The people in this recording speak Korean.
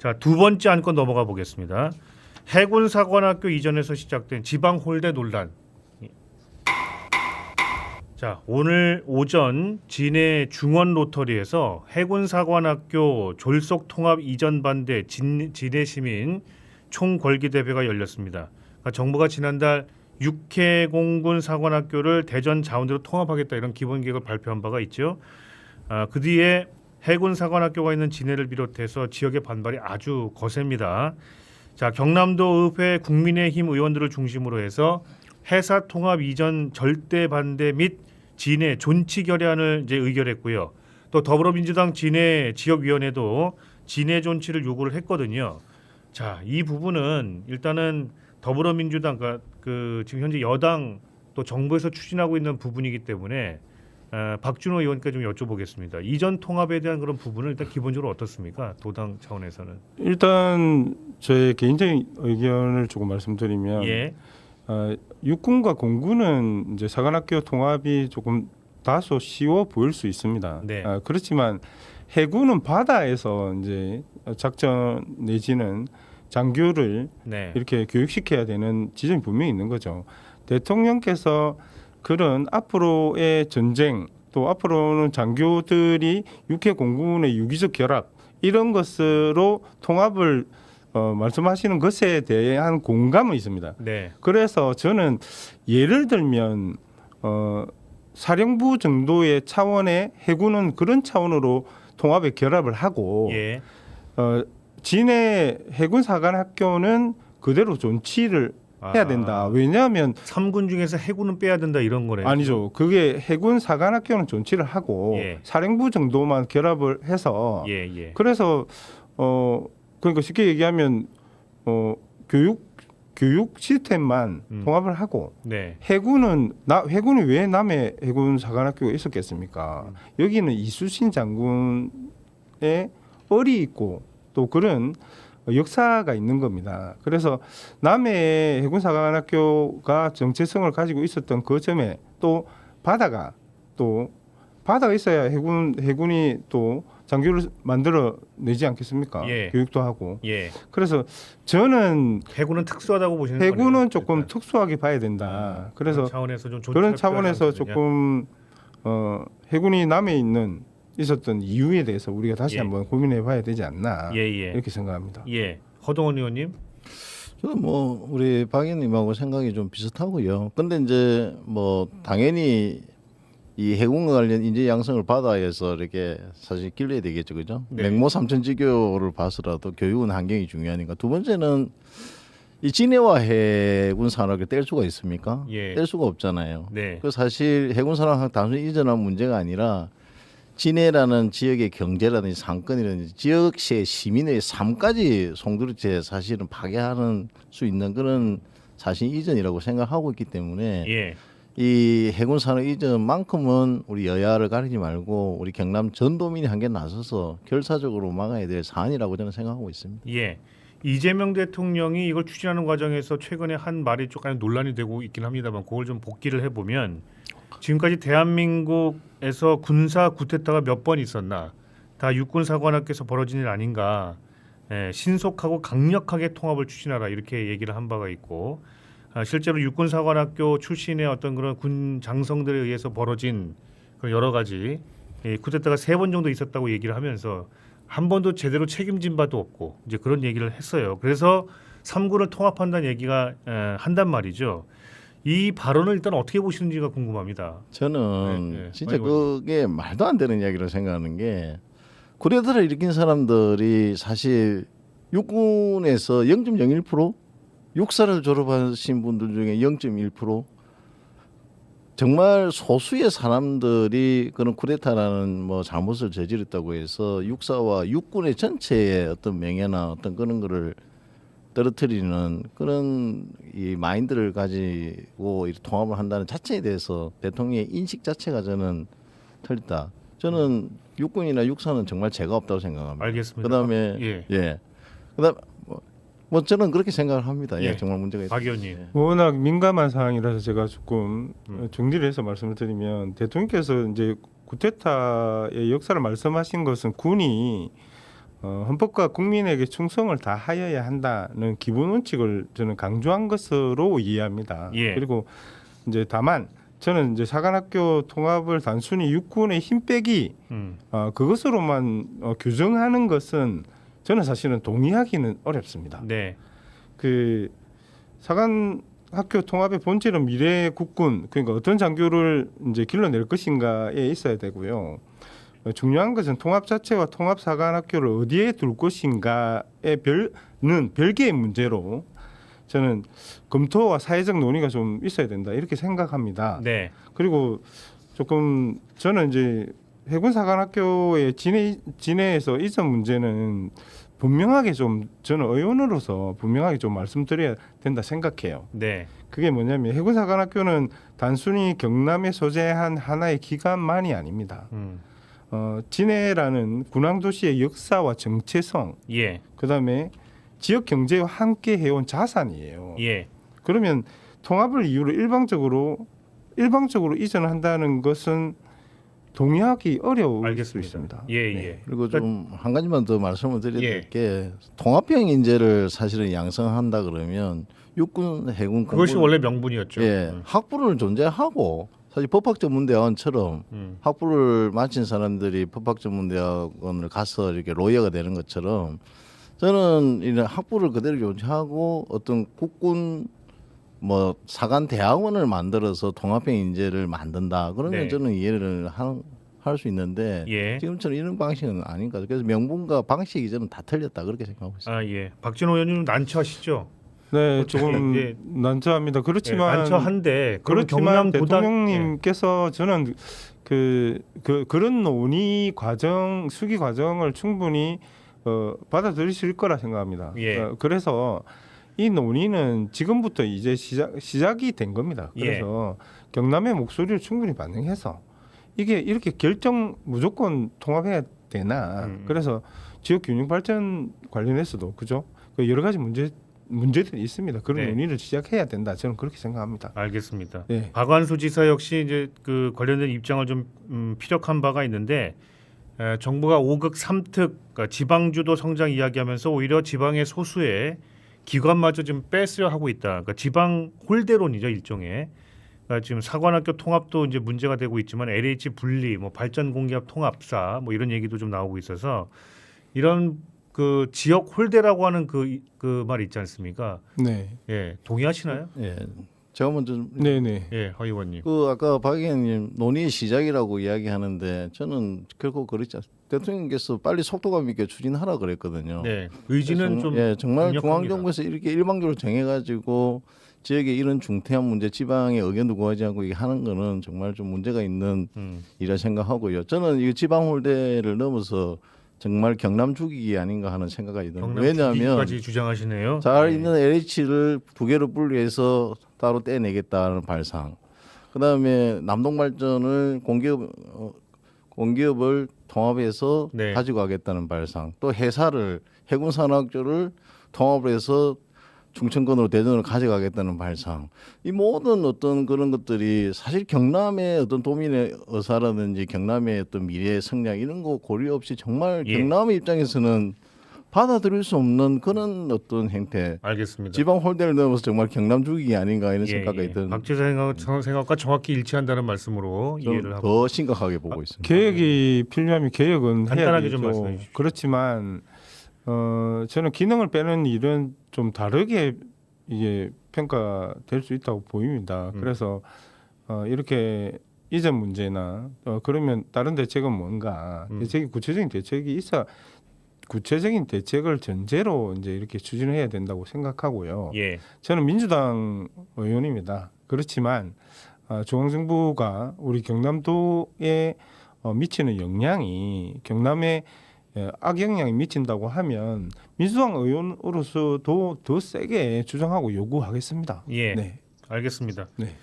자, 두 번째 안건 넘어가 보겠습니다. 해군사관학교 이전에서 시작된 지방 홀대 논란. 자, 오늘 오전 진해 중원 로터리에서 해군사관학교 졸속 통합 이전 반대 진해 시민 총궐기 대회가 열렸습니다. 그러니까 정부가 지난달 육해공군 사관학교를 대전 자원대로 통합하겠다 이런 기본 계획을 발표한 바가 있죠. 그 뒤에 해군 사관학교가 있는 진해를 비롯해서 지역의 반발이 아주 거셉니다. 자, 경남도 의회 국민의힘 의원들을 중심으로 해서 해사 통합 이전 절대 반대 및 진해 존치 결의안을 이제 의결했고요. 또 더불어민주당 진해 지역위원회도 진해 존치를 요구를 했거든요. 자, 이 부분은 일단은 더불어민주당 그 지금 현재 여당 또 정부에서 추진하고 있는 부분이기 때문에 박준호 의원께 좀 여쭤보겠습니다. 이전 통합에 대한 그런 부분은 일단 기본적으로 어떻습니까? 도당 차원에서는. 일단 저의 개인적인 의견을 조금 말씀드리면 예. 육군과 공군은 이제 사관학교 통합이 조금 다소 쉬워 보일 수 있습니다. 네. 그렇지만 해군은 바다에서 이제 작전 내지는 장교를 네. 이렇게 교육시켜야 되는 지점이 분명히 있는 거죠. 대통령께서 그런 앞으로의 전쟁 또 앞으로는 장교들이 육해 공군의 유기적 결합 이런 것으로 통합을 말씀하시는 것에 대한 공감은 있습니다. 네. 그래서 저는 예를 들면 사령부 정도의 차원의 해군은 그런 차원으로 통합에 결합을 하고 예. 진해 해군 사관학교는 그대로 존치를 해야 된다. 왜냐하면 3군 중에서 해군은 빼야 된다 이런 거네요. 아니죠. 그게 해군 사관학교는 존치를 하고 예. 사령부 정도만 결합을 해서 예, 예. 그래서 그러니까 쉽게 얘기하면 교육 시스템만 통합을 하고 네. 해군이 왜 남해 해군 사관학교가 있었겠습니까? 여기는 이수신 장군의 얼이 있고 또 그런 역사가 있는 겁니다. 그래서 남해 해군 사관학교가 정체성을 가지고 있었던 그 점에 또 바다가 있어야 해군이 또 장교를 만들어 내지 않겠습니까? 예. 교육도 하고. 예. 그래서 저는 해군은 특수하다고 보시는 거네요. 해군은 조금 일단. 특수하게 봐야 된다. 그래서 차원에서 좀 그런 차원에서 조금 해군이 남해 있었던 이유에 대해서 우리가 다시 예. 한번 고민해 봐야 되지 않나 예, 예. 이렇게 생각합니다. 예. 허동원 의원님. 저는 뭐 우리 박 의원님하고 생각이 좀 비슷하고요. 근데 이제 뭐 당연히 이 해군과 관련 인재 양성을 바다에서 이렇게 사실 길러야 되겠죠, 그죠? 네. 맹모 삼천지교를 봐서라도 교육은 환경이 중요하니까. 두 번째는 이 진해와 해군 산업을 뗄 수가 있습니까? 예. 뗄 수가 없잖아요. 네. 그 사실 해군 산업 단순히 이전한 문제가 아니라 진해라는 지역의 경제라든지 상권이라든지 지역시의 시민의 삶까지 송두리째 사실은 파괴하는 수 있는 그런 사실 이전이라고 생각하고 있기 때문에 예. 이 해군 산업 이전만큼은 우리 여야를 가리지 말고 우리 경남 전도민이 함께 나서서 결사적으로 막아야 될 사안이라고 저는 생각하고 있습니다. 예. 이재명 대통령이 이걸 추진하는 과정에서 최근에 한 말이 조금 논란이 되고 있긴 합니다만 그걸 좀 복기를 해보면 지금까지 대한민국에서 군사 쿠데타가 몇 번 있었나 다 육군사관학교에서 벌어진 일 아닌가. 신속하고 강력하게 통합을 추진하라 이렇게 얘기를 한 바가 있고 실제로 육군사관학교 출신의 어떤 그런 군 장성들에 의해서 벌어진 그런 여러 가지 쿠데타가 3번 정도 있었다고 얘기를 하면서 한 번도 제대로 책임진 바도 없고 이제 그런 얘기를 했어요. 그래서 3군을 통합한다는 얘기가 한단 말이죠. 이 발언을 일단 어떻게 보시는지가 궁금합니다. 저는 네, 네. 진짜 많이 그게 말도 안 되는 이야기로 생각하는 게 쿠데타를 일으킨 사람들이 사실 육군에서 0.01% 육사를 졸업하신 분들 중에 0.1% 정말 소수의 사람들이 그런 쿠데타라는 뭐 잘못을 저질렀다고 해서 육사와 육군의 전체의 어떤 명예나 어떤 그런 거를 떨어뜨리는 그런 이 마인드를 가지고 이렇게 통합을 한다는 자체에 대해서 대통령의 인식 자체가 저는 틀리다. 저는 육군이나 육사는 정말 죄가 없다고 생각합니다. 알겠습니다. 그다음에 예. 그다음 뭐 저는 그렇게 생각을 합니다. 예. 정말 문제가 있다. 박 의원님. 워낙 민감한 사항이라서 제가 조금 정리를 해서 말씀을 드리면 대통령께서 이제 쿠데타의 역사를 말씀하신 것은 군이 헌법과 국민에게 충성을 다하여야 한다는 기본 원칙을 저는 강조한 것으로 이해합니다. 예. 그리고 이제 다만 저는 이제 사관학교 통합을 단순히 육군의 힘 빼기 그것으로만 규정하는 것은 저는 사실은 동의하기는 어렵습니다. 네. 그 사관학교 통합의 본질은 미래 국군, 그러니까 어떤 장교를 이제 길러낼 것인가에 있어야 되고요. 중요한 것은 통합 자체와 통합 사관학교를 어디에 둘 것인가의 별개의 문제로 저는 검토와 사회적 논의가 좀 있어야 된다 이렇게 생각합니다. 네. 그리고 조금 저는 이제 해군 사관학교의 진해에서 이전 문제는 분명하게 좀 저는 의원으로서 분명하게 좀 말씀드려야 된다 생각해요. 네. 그게 뭐냐면 해군 사관학교는 단순히 경남에 소재한 하나의 기관만이 아닙니다. 진해라는 군항 도시의 역사와 정체성, 예. 그다음에 지역 경제와 함께 해온 자산이에요. 예. 그러면 통합을 이유로 일방적으로 이전한다는 것은 동의하기 어려울 알겠습니다. 수 있습니다. 예, 네. 예. 그리고 좀 한 가지만 더 말씀을 드려야 예. 될 게 통합형 인재를 사실은 양성한다 그러면 육군, 해군, 그것이 공군, 원래 명분이었죠. 예, 학부를 존재하고 사실 법학전문대학원처럼 학부를 마친 사람들이 법학전문대학원을 가서 이렇게 로이어가 되는 것처럼 저는 이런 학부를 그대로 존재하고 어떤 국군 뭐 사관 대학원을 만들어서 통합형 인재를 만든다 그러면 네. 저는 이해를 할 수 있는데 예. 지금처럼 이런 방식은 아닌 것 같아요. 그래서 명분과 방식이 저는 다 틀렸다 그렇게 생각하고 있습니다. 아, 예. 박진호 의원님 난처하시죠? 네, 어떻게 조금 이게- 난처합니다. 예, 그렇지만 난처한데 그럼 그렇지만 경남 고등 대통령님께서 저는 그런 논의 과정, 수기 과정을 충분히 받아들이실 거라 생각합니다. 예. 그래서 이 논의는 지금부터 이제 시작이 된 겁니다. 그래서 경남의 목소리를 충분히 반영해서 이게 이렇게 무조건 통합해야 되나? 그래서 지역 균형 발전 관련해서도 그죠? 그 여러 가지 문제들이 있습니다. 그런 네. 논의를 시작해야 된다. 저는 그렇게 생각합니다. 알겠습니다. 네. 박완수 지사 역시 이제 그 관련된 입장을 좀 피력한 바가 있는데 정부가 5극 3특 그러니까 지방주도 성장 이야기하면서 오히려 지방의 소수의 기관마저 좀 뺏으려 하고 있다. 그러니까 지방 홀대론이죠 일종의. 그러니까 지금 사관학교 통합도 이제 문제가 되고 있지만 LH 분리, 뭐 발전공기업 통합사, 뭐 이런 얘기도 좀 나오고 있어서 이런 그 지역 홀대라고 하는 그 말 있지 않습니까? 네. 예, 동의하시나요? 예, 제가 먼저 네네. 예, 허 의원님. 그 아까 박 의원님 논의의 시작이라고 이야기하는데 저는 결코 그렇지 않습니다. 대통령께서 빨리 속도감 있게 추진하라 그랬거든요. 네, 의지는 좀 정말 강력합니다. 중앙정부에서 이렇게 일방적으로 정해가지고 지역에 이런 중대한 문제, 지방의 의견도 구하지 않고 이게 하는 거는 정말 좀 문제가 있는 일이라 생각하고요. 저는 이 지방 홀대를 넘어서 정말 경남 죽이기 아닌가 하는 생각이 듭니다. 경남 왜냐하면 주기까지 주장하시네요. 잘 네. 있는 LH를 두 개로 분리해서 따로 떼내겠다는 발상. 그다음에 남동발전을 공기업을 통합해서 네. 가지고 가겠다는 발상. 또 해사를 해군산업학교를 통합해서 충청권으로 대전으로 가져가겠다는 발상. 이 모든 어떤 그런 것들이 사실 경남의 어떤 도민의 의사라든지 경남의 어떤 미래 성장 이런 거 고려 없이 정말 예. 경남의 입장에서는 받아들일 수 없는 그런 어떤 행태. 알겠습니다. 지방 홀대를 넘어서 정말 경남 죽이기 아닌가 이런 예, 생각이 예. 드는. 박 지사 생각과 정확히 일치한다는 말씀으로 이해를 하고 더 심각하게 보고 있습니다. 개혁이 필요하면 개혁은 해야 간단하게 되죠. 좀 말씀해 주십시오. 그렇지만 저는 기능을 빼는 일은 좀 다르게 이게 평가될 수 있다고 보입니다. 그래서 이렇게 이전 문제나 그러면 다른 대책은 뭔가 구체적인 대책이 있어 구체적인 대책을 전제로 이제 이렇게 추진을 해야 된다고 생각하고요. 예, 저는 민주당 의원입니다. 그렇지만 중앙정부가 우리 경남도에 미치는 영향이 경남에 악영향이 미친다고 하면 민주당 의원으로서도 더 세게 주장하고 요구하겠습니다. 예, 네. 알겠습니다. 네.